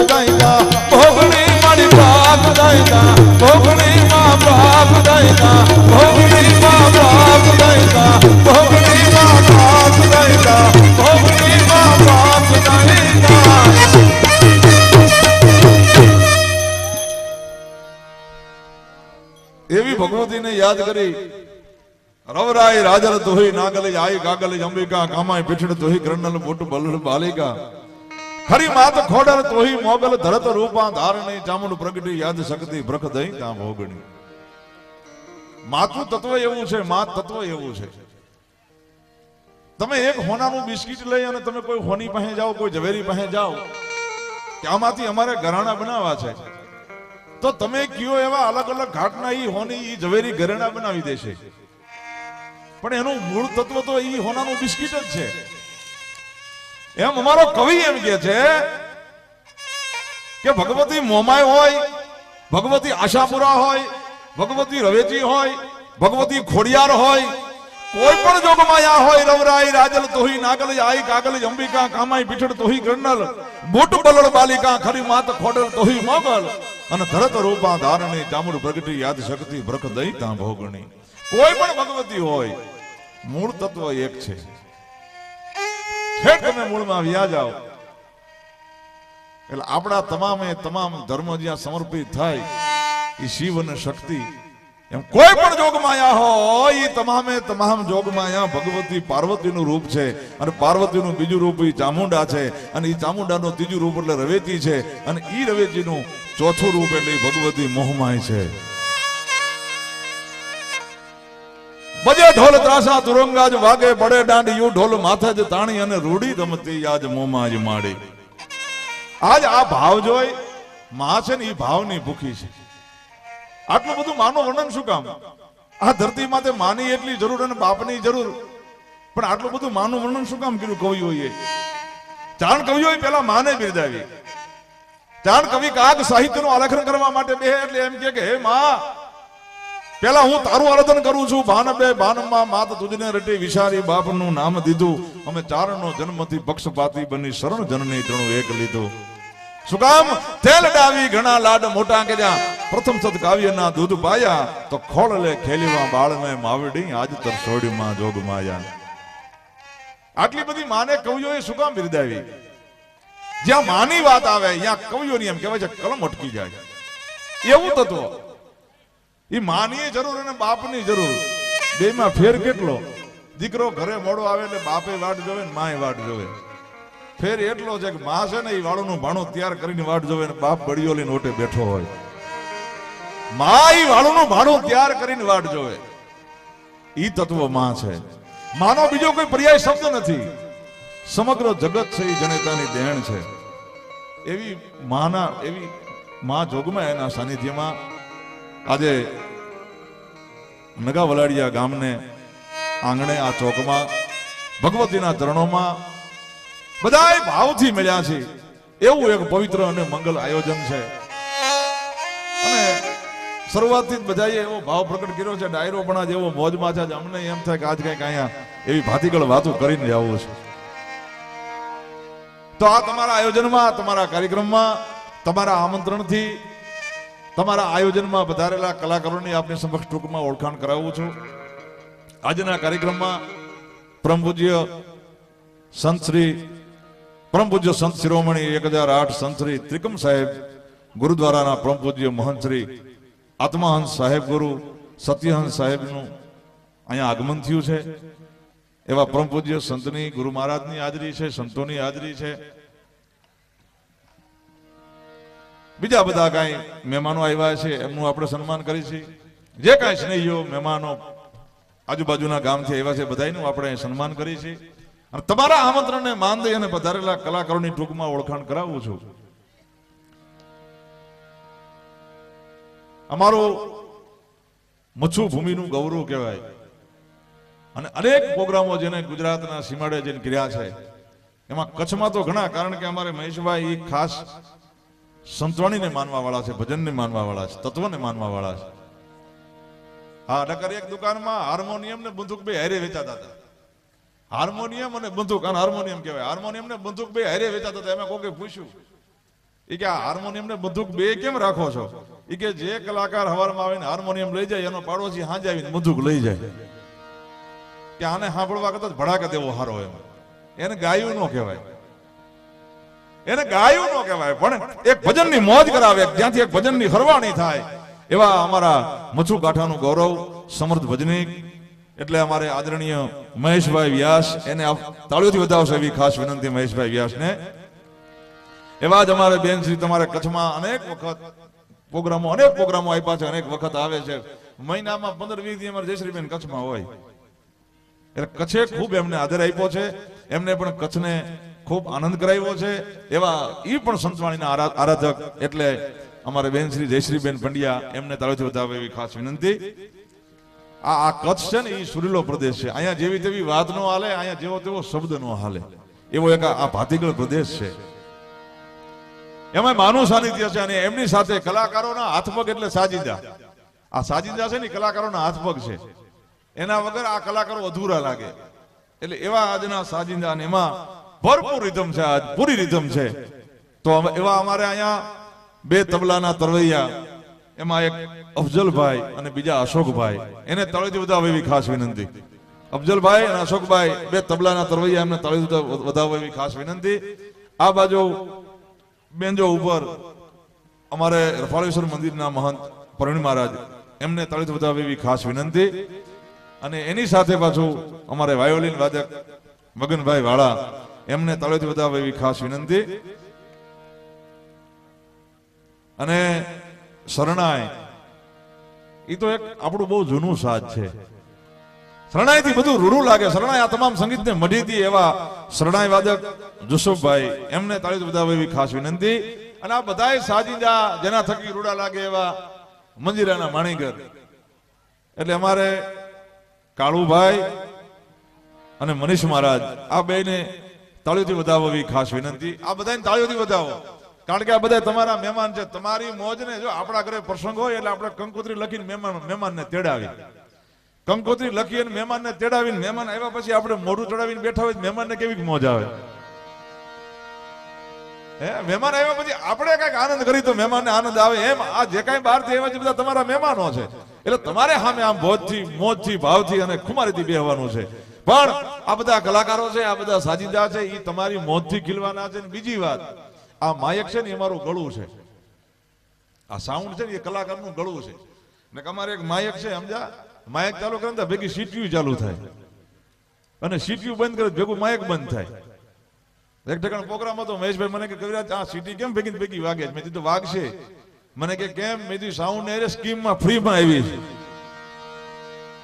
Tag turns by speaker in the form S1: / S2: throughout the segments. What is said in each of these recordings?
S1: દાયકા ભોગણી મારી બાપ દાયકા ભોગણી માં બાપ દાયકા ભોગણી માં બાપ દાયકા ભોગણી માં બાપ દાયકા ભોગણી માં બાપ દાયકા એવી ભગવતીને યાદ કરી રવરાય રાજલ તોહી નાગલ આઈ ગાગલ અંબિકા કામાય પીઠડ તોહી કરનલ મોટ બલડ બાલિકા ખરી માત ખોડલ તોહી મોગલ ધરત રૂપા ધારણી ચામુંડ પ્રગટી યાદ શક્તિ પ્રખ દઈ તા ભોગણી માતું તત્વ એવું છે માત તત્વ એવું છે તમે એક હોનાનું બિસ્કિટ લઈ અને તમે કોઈ હોની પાસે જાઓ કોઈ ઝવેરી પાસે જાઓ કે આમાંથી અમારે ઘરાણા બનાવવા છે તો તમે કયો એવા અલગ અલગ ઘાટના ઈ હોની ઈ ઝવેરી ઘરેણા બનાવી દેશે પણ એનું મૂળ તત્વ તો ઈ હોનાનું બિસ્કિટ જ છે એમ અમારો કવિ એમ કે છે કે ભગવતી મોમાય હોય ભગવતી આશાપુરા હોય ભગવતી રવેચી હોય ભગવતી ખોડિયાર હોય કોઈ પણ જોગમાયા હોય રવરાઈ રાજલ તોહી નાગલ આઈ કાગલ અંબિકા કામાઈ પીઠડ તોહી ગણલ મોટ બલડ બાલિકા ખરી માત ખોડલ તોહી મોગલ અને ધરત રૂપા ધારણી ચામુંડ પ્રગટી યાદ શક્તિ ભ્રખ દઈ તા ભોગણી કોઈ પણ ભગવતી હોય મૂળ તત્વ એક છે ઠેઠ તમે મૂળમાં વ્યા જાઓ એટલે આપણા તમામ ધર્મ જ્યાં સમર્પિત થાય એ શિવ અને શક્તિ એમ કોઈ પણ જોગમાયા હોય એ તમામ જોગમાયા ભગવતી પાર્વતીનું રૂપ છે અને પાર્વતીનું બીજું રૂપ એ ચામુંડા છે અને એ ચામુંડાનું ત્રીજું રૂપ એટલે રવેચી છે અને એ રવેચીનું ચોથું રૂપ એટલે ભગવતી મોહમાય છે બજે ઢોલ ત્રાસા તુરંગાજ વાગે પડે દાંડ યુ ઢોલ માથે જ તાણી અને રૂડી રમતી આજ મોમાં જ માડી આજ આ ભાવ જોઈ માં છે ને એ ભાવની ભૂખી છે આટલું બધું માનું વર્ણન શું કામ આ ધરતી માથે માની એટલી જરૂર અને બાપની જરૂર પણ આટલું બધું માનું વર્ણન શું કામ કર્યું કવિઓએ ચાણ કવિઓએ પેલા માને બિરદાવી ચાણ કવિ કાગ સાહિત્યનું આલેખન કરવા માટે બે એટલે એમ કે હે માં પેલા હું તારું આરાધન કરું છું ભાન બે ભાનમાં માત તુજને રટી વિચારી બાપનું નામ દીધું અમે ચારણનો જન્મથી પક્ષપાતી બની શરણ જનની ત્રણું એક લીધું શું કામ તેલ ડાવી ઘણા લાડ મોટા કર્યા પ્રથમ સદ કાવ્યના દૂધ પાયા તો ખોળ લે ખેલીમાં બાળને માવડી આજ તર છોડીમાં જોગ માયા આટલી બધી માને કવિઓએ શું કામ બિરદાવી જ્યાં માની વાત આવે ત્યાં કવિઓની એમ કહેવાય છે કલમ અટકી જાય એવું તત્વ એ માની જરૂર અને બાપની જરૂર બેમાં ફેર કેટલો દીકરો ઘરે મોડો આવે એટલે બાપે વાટ જોવે ને માએ વાટ જોવે ફેર એટલો છે કે માં છે ને એ વાળુનું ભાણું તૈયાર કરીને વાટ જોવે ને બાપ બળીઓ લઈને ઓટે બેઠો હોય માં એ વાળુનું ભાણું તૈયાર કરીને વાટ જોવે ઈ તત્વ માં છે માનો બીજો કોઈ પર્યાય શબ્દ નથી સમગ્ર જગત છે એ જનેતાની દેણ છે એવી માં જોગમાં એના સાનિધ્યમાં આજે નગા વલાડિયા ગામને આંગણે આ ચોકમાં ભગવતીના ચરણોમાં બધાય ભાવથી મળ્યા છે એવું એક પવિત્ર અને મંગલ આયોજન છે અને શરૂઆતથી જ બધાએ એવો ભાવ પ્રગટ કર્યો છે ડાયરો પણ આજ એવો મોજમાં છે અમને એમ થાય કે આજ કઈક અહીંયા એવી ભાતીગળ વાતો કરીને જવું છે તો આ તમારા આયોજનમાં તમારા કાર્યક્રમમાં તમારા આમંત્રણથી તમારા આયોજનમાં વધારેલા કલાકારોની આપની સમક્ષ ટૂંકમાં ઓળખાણ કરાવું છું આજના કાર્યક્રમમાં પરમ પૂજ્ય સંત શિરોમણી 1008 સંત શ્રી ત્રિકમ સાહેબ ગુરુદ્વારાના પરમ પૂજ્ય મહંત શ્રી આત્મહંસ સાહેબ ગુરુ સત્યહંસ સાહેબનું અહીંયા આગમન થયું છે એવા પરમ પૂજ્ય સંતની ગુરુ મહારાજની હાજરી છે સંતોની હાજરી છે બીજા બધા કાંઈ મહેમાનો આવ્યા છે એમનું આપણે સન્માન કરીશું જે કાંઈ સ્નેહીઓ મહેમાનો આજુબાજુના ગામથી આવ્યા છે બધાનું આપણે સન્માન કરીશું અને તમારા આમંત્રણને માન દઈ અને પધારેલા કલાકારોની ટૂંકમાં ઓળખાણ કરાવું છું અમારું મચ્છુ ભૂમિનું ગૌરવ કહેવાય અને અનેક પ્રોગ્રામો જેને ગુજરાતના સીમાડે જઈને કર્યા છે એમાં કચ્છમાં તો ઘણા કારણ કે અમારે મહેશભાઈ ખાસ સંતવાણીને માનવા વાળા છે ભજનને માનવા વાળા છે તત્વને માનવા વાળા છે હા નકર એક દુકાનમાં હાર્મોનિયમ ને બંદૂક બે હારે વેચાતા હતા હાર્મોનિયમ અને બંદૂક અને હાર્મોનિયમ કહેવાય હાર્મોનિયમ ને બંદૂક બે હારે વેચાતા હતા એમાં કોકે પૂછ્યું એ કે આ હાર્મોનિયમ ને બંદૂક બે કેમ રાખો છો? એ કે જે કલાકાર હવારમાં આવીને હાર્મોનિયમ લઈ જાય એનો પાડોશી હાંજે આવીને બંદૂક લઈ જાય કે આને સાંભળવા કરતા ભડાકા દેવો હારો એમ. એને ગાયું ન કહેવાય, એને ગાયું ન કહેવાય, પણ એક ભજનની મોજ કરાવે, જ્યાંથી એક ભજનની હરવાણી થાય. એવા અમારા મચ્છુ કાંઠાનું ગૌરવ સમર્થ ભજનીક એટલે અમારે આદરણીય મહેશભાઈ વ્યાસ, એને તાળીઓથી વધાવશો એવી ખાસ વિનંતી મહેશભાઈ વ્યાસને. એવા જ અમારે બેન શ્રી તમારે કચ્છમાં અનેક વખત પ્રોગ્રામો આપ્યા છે, અનેક વખત આવે છે. મહિનામાં 15-20 દી અમારે જયશ્રીબેન કચ્છમાં હોય એટલે કચ્છે ખૂબ એમને આદર આપ્યો છે, એમને પણ કચ્છને ખૂબ આનંદ કરાવ્યો છે. એવા ઈ પણ સંતવાણીના આરાધક એટલે અમારે બેન શ્રી જયશ્રીબેન પંડ્યા, એમને તાળીઓથી વધાવે એવી ખાસ વિનંતી. આ કચ્છ છે ને એ સુરીલો પ્રદેશ છે, અહીંયા જેવી તેવી વાત નો હાલે, અહીંયા જેવો તેવો શબ્દ નો હાલે, એવો એક આ ભાતીગળ પ્રદેશ છે. એમાં માનું સાનિધ્ય છે અને એમની સાથે કલાકારોના હાથપગ એટલે સાજિંદા. આ સાજિંદા છે ને કલાકારોના હાથપગ છે, એના વગર આ કલાકારો અધૂરા લાગે. એટલે એવા આજના સાજિંદા અને એમાં ભરપૂર રીધમ છે, આજ પૂરી રીધમ છે. તો એવા અમારે અહીંયા બે તબલાના તરવૈયા, એમાં એક અફજલભાઈ અને બીજા અશોકભાઈ, એને તાળીઓથી વધાવો એવી ખાસ વિનંતી. અફજલભાઈ અને અશોકભાઈ બે તબલાના તરવૈયા, એમને તાળીઓથી વધાવો એવી ખાસ વિનંતી. આ બાજુ બેન્જો ઉપર અમારે રફાળેશ્વર મંદિરના મહંત પ્રવીણ મહારાજ, એમને તાળીઓથી વધાવો એવી ખાસ વિનંતી. અને એની સાથે પાછું અમારે વાયોલિન વાદક મગનભાઈ વાળા, એમને તાળીઓથી વધાવો એવી ખાસ વિનંતી. અને શરણાઈ, એ તો એક આપણું બહુ જૂનું સાજ છે. શરણાઈ થી બધું રૂડું લાગે. શરણાઈ આ તમામ સંગીતને મઢી હતી એવા શરણાઈ વાદક જુસુફભાઈ, એમને તાળીઓથી વધાવો એવી ખાસ વિનંતી. અને આ બધાય સાજિંદા જેના થકી રૂડા લાગે એવા મંજીરાના માણીગર એટલે અમારે કાળુભાઈ અને મનીષ મહારાજ, આ બેને તાળીઓથી વધાવો એવી ખાસ વિનંતી. આ બધાને તાળીઓથી વધાવો, કારણ કે આ બધા તમારા મહેમાન છે. તમારી મોજને જો આપણા ઘરે પ્રસંગ હોય એટલે આપણે કંકોત્રી લખીને મહેમાનને તેડાવી, કંકોત્રી લખી અને મહેમાનને તેડાવીને, મહેમાન આવ્યા પછી આપણે મોઢું ચડાવીને બેઠા હોય, મહેમાનને કેવી મોજ આવે. હે, મહેમાન આવ્યા પછી આપણે કઈક આનંદ કરી તો મહેમાનને આનંદ આવે. એમ આ જે કઈ બહારથી આવ્યા છે બધા તમારા મહેમાનો છે, એટલે તમારે સામે આમ મોજથી ભાવથી અને ખુમારીથી બેહવાનું છે. પણ આ બધા કલાકારો છે, આ બધા સાજિંદા છે, એ તમારી મોજથી ખીલવાના છે. બીજી વાત, આ માયક છે ને એ મારું ગળું છે, આ સાઉન્ડ છે ને એ કલાકારનું ગળું છે. ને અમારે એક માયક છે, સમજા, માયક ચાલુ કરે ને ભેગી સીટીયુ ચાલુ થાય, અને સીટીયુ બંધ કરે ભેગું માયક બંધ થાય. એક ઠેકાણ પ્રોગ્રામ હતો, મહેશભાઈ મને કે કવિરાજ આ સીટી કેમ ભેગી વાગે? મેં કીધું વાગશે. મને કે કેમ? મેં કીધું સાઉન્ડ ને સ્કીમમાં ફ્રીમાં આવી છે,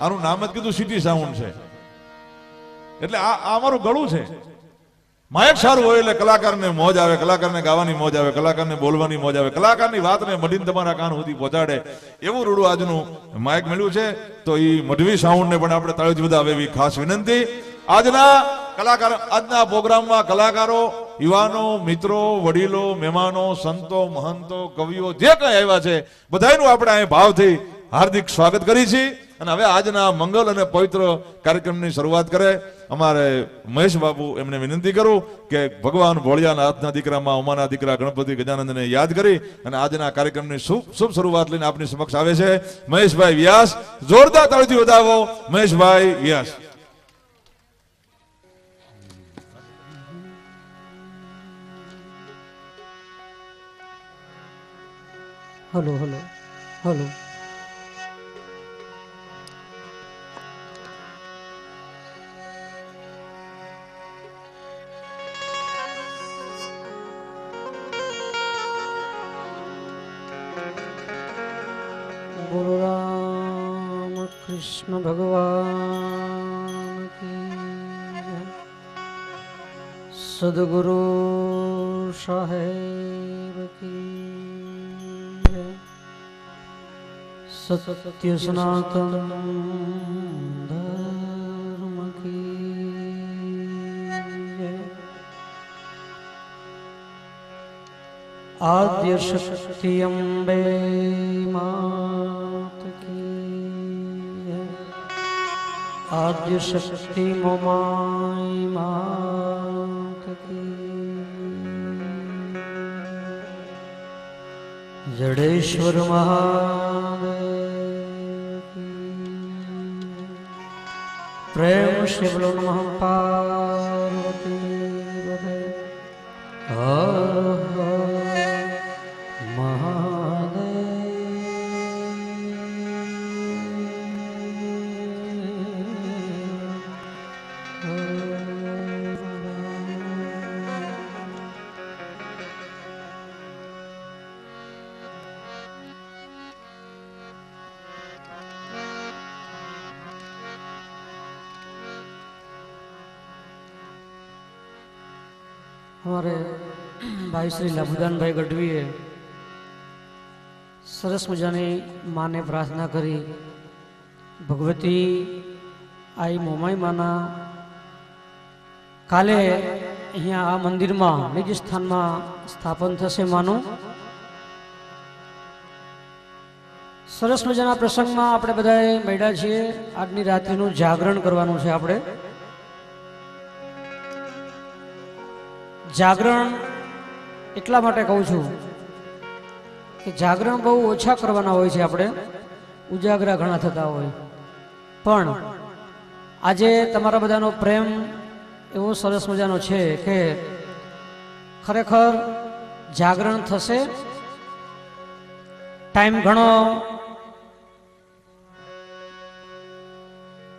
S1: આનું નામ જ કીધું સિટી સાઉન્ડ છે. એટલે આ અમારું ગળું છે. માયક સારું હોય એટલે કલાકારને મોજ આવે, કલાકારને ગાવાની મોજ આવે, કલાકારને બોલવાની મોજ આવે, કલાકારની વાતને મઢીને તમારા કાન સુધી પહોંચાડે એવું રૂડું આજનું માયક મળ્યું છે. તો એ મઢવી સાઉન્ડને પણ આપણે તાળીઓથી વધાવે એવી ખાસ વિનંતી. આજના પ્રોગ્રામમાં કલાકારો, યુવાનો, મિત્રો, વડીલો, મહેમાનો, સંતો, મહંતો, કવિઓ જે કઈ આવ્યા છે બધાનું આપણે અહીં ભાવથી હાર્દિક સ્વાગત કરી છે. અને હવે આજના મંગલ અને પવિત્ર કાર્યક્રમની શરૂઆત કરે અમારે મહેશ બાબુ, એમને વિનંતી કરું કે ભગવાન ભોળિયાના હાથના દીકરામાં ઉમાના દીકરા ગણપતિ ગજાનંદને યાદ કરી અને આજના કાર્યક્રમની શુભ શરૂઆત લઈને આપની સમક્ષ આવે છે મહેશભાઈ વ્યાસ. જોરદાર તાળીથી વધાવો મહેશભાઈ વ્યાસ.
S2: Hello hello hello. બોલો રામ કૃષ્ણ ભગવાન કી, સદગુરુ સાહેબ કી, સત્ય સનાતન ધર્મ કી, આદ્ય શક્તિ અંબે માત કી, आद्य शक्ति मोमाई मात की। જડેશ્વર મહાદેવ પ્રેમ से बोलो नमः पार्वती पते हर हर हमारे भाई श्री लाभुदान भाई गढ़वीए सरस मजानी माँ ने प्रार्थना करी भगवती आई मोमाई माना काले अहींया आ मंदिर में निज स्थान में स्थापन थशे मानु सरस मजाना प्रसंग में आपणे बधाए मळ्या छीए आजनी रात्रिनुं जागरण करवानुं छे आपणे जागरण એટલા માટે કહું છું કે જાગરણ બહુ ઓછા કરવાના હોય છે આપણે ઉજાગરા ઘણા થતા હોય પણ આજે તમારા બધાનો પ્રેમ એવો સરસ મજાનો છે કે ખરેખર જાગરણ થશે ટાઈમ ઘણો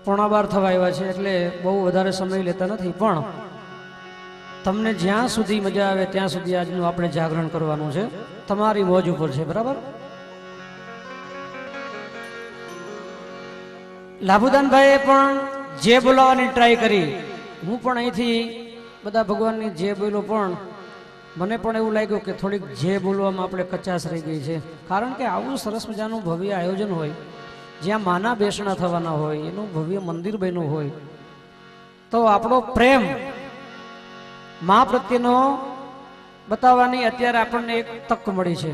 S2: 11:15 થવા આવ્યા છે એટલે બહુ વધારે સમય લેતા નથી પણ તમને જ્યાં સુધી મજા આવે ત્યાં સુધી આજનું આપણે જાગરણ કરવાનું છે તમારી મોજ ઉપર છે બરાબર લાભુદાન ભાઈએ પણ જે બોલાવવાની ટ્રાય કરી હું પણ અહીંથી બધા ભગવાનની જે બોલ્યો પણ મને પણ એવું લાગ્યું કે થોડીક જે બોલવામાં આપણે કચાશ રહી ગઈ છે કારણ કે આવું સરસ મજાનું ભવ્ય આયોજન હોય જ્યાં માના બેસણા થવાના હોય એનું ભવ્ય મંદિર બન્યું હોય તો આપણો પ્રેમ माँ प्रत्येनो बतावानी अत्यारे आपणने एक तक मळी छे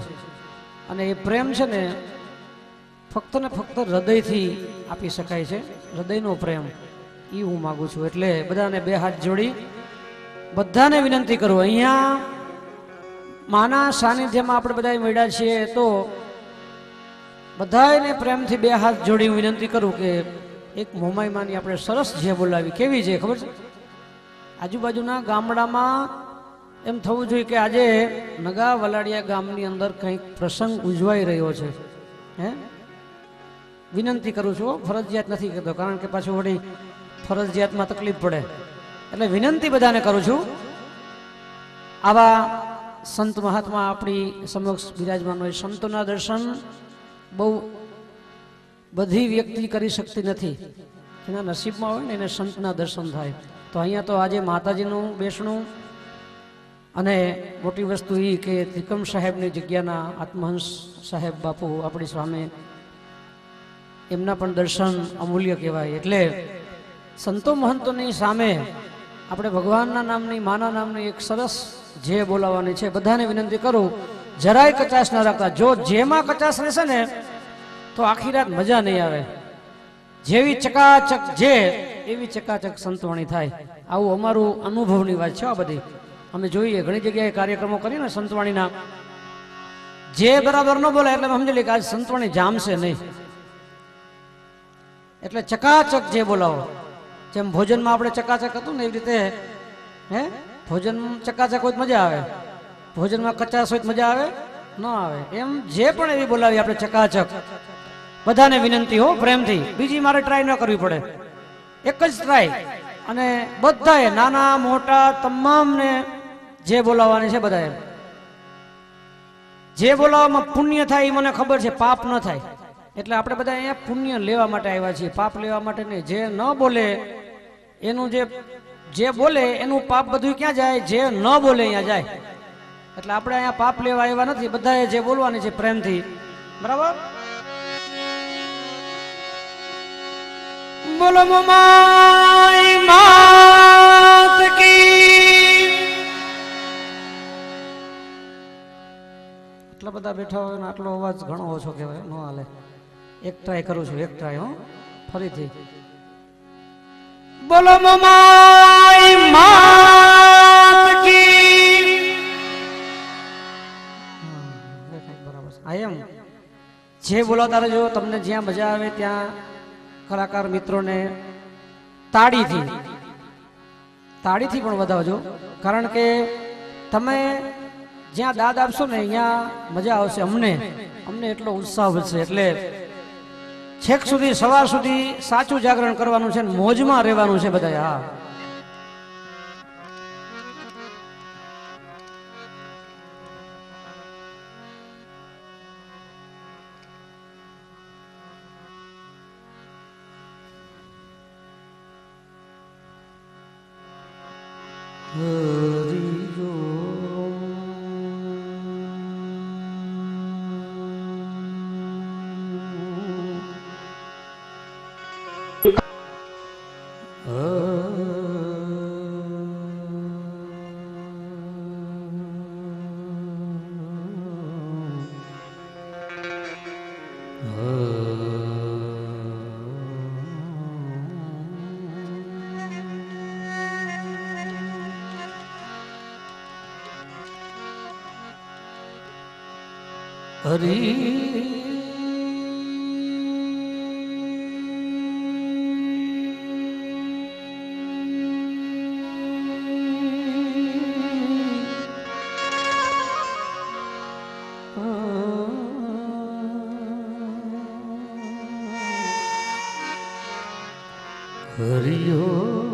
S2: अने ए प्रेम छे ने फक्त ने फक्त हृदयथी आपी शकाय छे हृदयनो प्रेम ई हूँ मागुं छुं एटले बधाने बे हाथ जोड़ी बधाने विनंती करूं अहींया माना सानिध्यमां आपणे बधाए मळ्या छीए तो बधाने प्रेमथी बे हाथ जोड़ी विनंती करूं के एक मोमाई मानी आपणे सरस जे बोलावी केवी छे खबर छे आजूबाजूना गामडामां एम थवुं जोईए के आजे नगा वलाडिया गामनी अंदर कंईक प्रसंग उजवाई रह्यो छे हे विनंती करूं छुं फरजियात नथी करतो कारण के पाछुं वળી फरजियातमां तकलीफ पड़े એટલે विनंती बधाने करूं छुं आवा संत महात्मा आपणी समक्ष विराजमान होय संतोना दर्शन बहु बधी व्यक्ति करी शकती नथी एना नसीबमां होय ने एने संतना दर्शन थाय तो अहींया तो आज माताजीनुं बेसणुं अने मोटी वस्तु ई के त्रिकम साहेबनी जग्याना आत्महंस साहेब बापू आपणी सामे एमना पण दर्शन अमूल्य कहेवाय एटले संतो महंतोनी सामे आपणे भगवानना नामनी माना नामनी एक सरस जे बोलाववानी छे बधाने विनंती करूं જરાય કચાશ न राखता जो जेमां कचाश रहेशे ने तो आखी रात मजा नहीं आवे जेवी चकाचक जे एवी चकाचक संतवाणी थाय आवुं अमारुं अनुभवनी वात छे आ बधी अमे जोईए घणी जग्याए कार्यक्रमो करीने संतवाणीना जे बराबर न बोले એટલે સમજી લે કે આજ સંતવાણી જામશે નહીં એટલે ચકાચક જે બોલાવો જેમ ભોજનમાં આપણે ચકાચક હતું ને એવી રીતે હે ભોજન ચકાચક હોય તો મજા આવે ભોજનમાં કચાશ હોય તો મજા આવે ન આવે એમ જે પણ એવી બોલાવી આપણે ચકાચક બધાને વિનંતી હો પ્રેમથી બીજી મારે ટ્રાય ન કરવી પડે એક જ ટ્રાય અને બધાએ નાના મોટા તમામને જે બોલાવવાની છે બધાએ જે બોલાવવામાં પુણ્ય થાય એ મને ખબર છે પાપ ન થાય એટલે આપણે બધા અહીંયા પુણ્ય લેવા માટે આવ્યા છીએ પાપ લેવા માટે નહીં જે ન બોલે એનું જે બોલે એનું પાપ બધું ક્યાં જાય જે ન બોલે અહીંયા જાય એટલે આપણે અહીંયા પાપ લેવા આવ્યા નથી બધાએ જે બોલવાની છે પ્રેમથી બરાબર बोलो मोमाई मात की आटला बधा बैठा हो आटलो अवाज घणो ओछो कहेवाय न हाले एक ट्राय करूं छुं एक ट्राय हो फरीथी बोलो मोमाई मात की बराबर आ જે બોલાવતા રહેજો. તમને જ્યાં મજા આવે ત્યાં કલાકાર મિત્રોને તાળીથી પણ વધાવજો, કારણ કે તમે જ્યાં દાદ આપશો ને અહીંયા મજા આવશે. અમને એટલો ઉત્સાહ વધશે. એટલે છેક સુધી સવાર સુધી સાચું જાગરણ કરવાનું છે ને મોજમાં રહેવાનું છે બધા. હા, હરી હરિયો